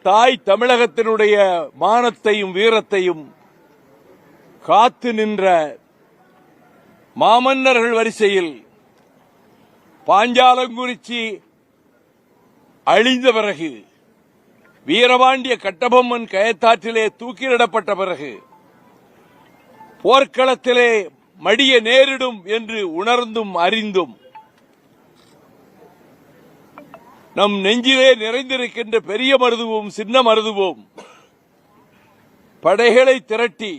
தாய் தமிழகத்தினுடைய மானத்தையும் வீரத்தையும் காத்து நின்ற மாமன்னர்கள் வரிசையில் பாஞ்சாலங்குறிச்சி அழிந்த பிறகு, வீரபாண்டிய கட்டபொம்மன் கயத்தாற்றிலே தூக்கிலிடப்பட்ட பிறகு, போர்க்களத்திலே மடிய நேரிடும் என்று உணர்ந்தும் அறிந்தும் நம் நெஞ்சிலே நிறைந்திருக்கின்ற பெரிய மருதுவும் சின்ன மருதுவும் படைகளை திரட்டி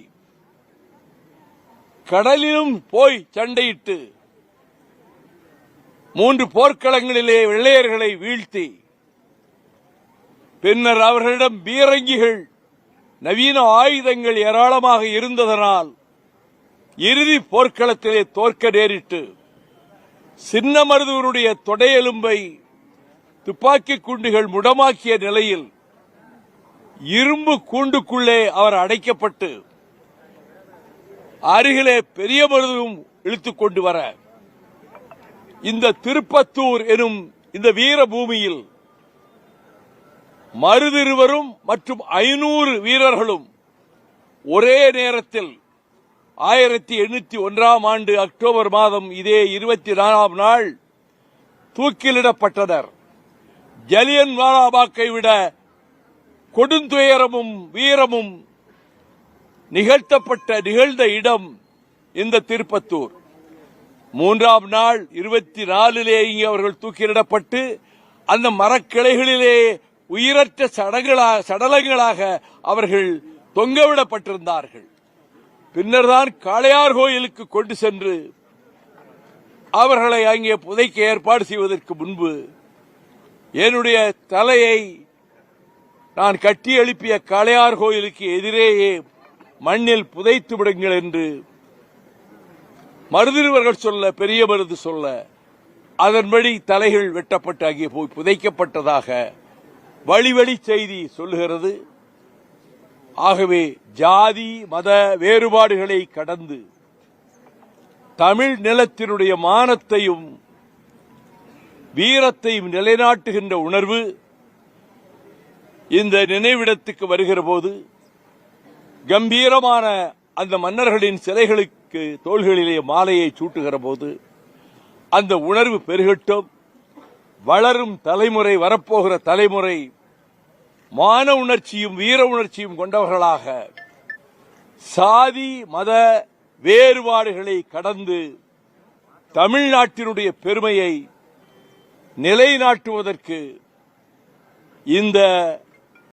கடலிலும் போய் சண்டையிட்டு 3 போர்க்களங்களிலே வெள்ளையர்களை வீழ்த்தி, பின்னர் அவர்களிடம் பீரங்கிகள் நவீன ஆயுதங்கள் ஏராளமாக இருந்ததனால் இறுதி போர்க்களத்திலே தோற்க நேரிட்டு சின்ன மருதுவனுடைய தொடையெலும்பை துப்பாக்கி குண்டுகள் முடமாக்கிய நிலையில் இரும்பு கூண்டுக்குள்ளே அவர் அடைக்கப்பட்டு அருகிலே பெரிய மருதுவும் இழுத்துக் கொண்டு வர, இந்த திருப்பத்தூர் எனும் இந்த வீர பூமியில் மருதிருவரும் மற்றும் 500 வீரர்களும் ஒரே நேரத்தில் 1801ஆம் ஆண்டு அக்டோபர் மாதம் இதே 24ஆம் நாள் தூக்கிலிடப்பட்டனர். ஜலியன் வாலாபாக்கை விட கொடுந்துயரமும் வீரமும் நிகழ்ந்த இடம் இந்த திருப்பத்தூர். 3ஆம் நாள் 24 இங்கே அவர்கள் தூக்கிலிடப்பட்டு அந்த மரக்கிளைகளிலே உயிரற்ற சடலங்களாக அவர்கள் தொங்கவிடப்பட்டிருந்தார்கள். பின்னர் தான் காளையார் கோயிலுக்கு கொண்டு சென்று அவர்களை அங்கே புதைக்க ஏற்பாடு செய்வதற்கு முன்பு என்னுடைய தலையை நான் கட்டி எழுப்பிய காளையார் கோயிலுக்கு எதிரேயே மண்ணில் புதைத்து விடுங்கள் என்று மருதிருவர்கள் சொல்ல, பெரிய மருது சொல்ல, அதன்படி தலைகள் வெட்டப்பட்டு அங்கே போய் புதைக்கப்பட்டதாக வழி செய்தி சொல்லுகிறது. ஆகவே ஜாதி மத வேறுபாடுகளை கடந்து தமிழ் நிலத்தினுடைய மானத்தையும் வீரத்தையும் நிலைநாட்டுகின்ற உணர்வு இந்த நினைவிடத்துக்கு வருகிற போது, கம்பீரமான அந்த மன்னர்களின் சிலைகளுக்கு தோள்களிலே மாலையை சூட்டுகிற போது அந்த உணர்வு பெருகட்டும். வளரும் தலைமுறை, வரப்போகிற தலைமுறை மான உணர்ச்சியும் வீர உணர்ச்சியும் கொண்டவர்களாக சாதி மத வேறுபாடுகளை கடந்து தமிழ்நாட்டினுடைய பெருமையை நிலைநாட்டுவதற்கு இந்த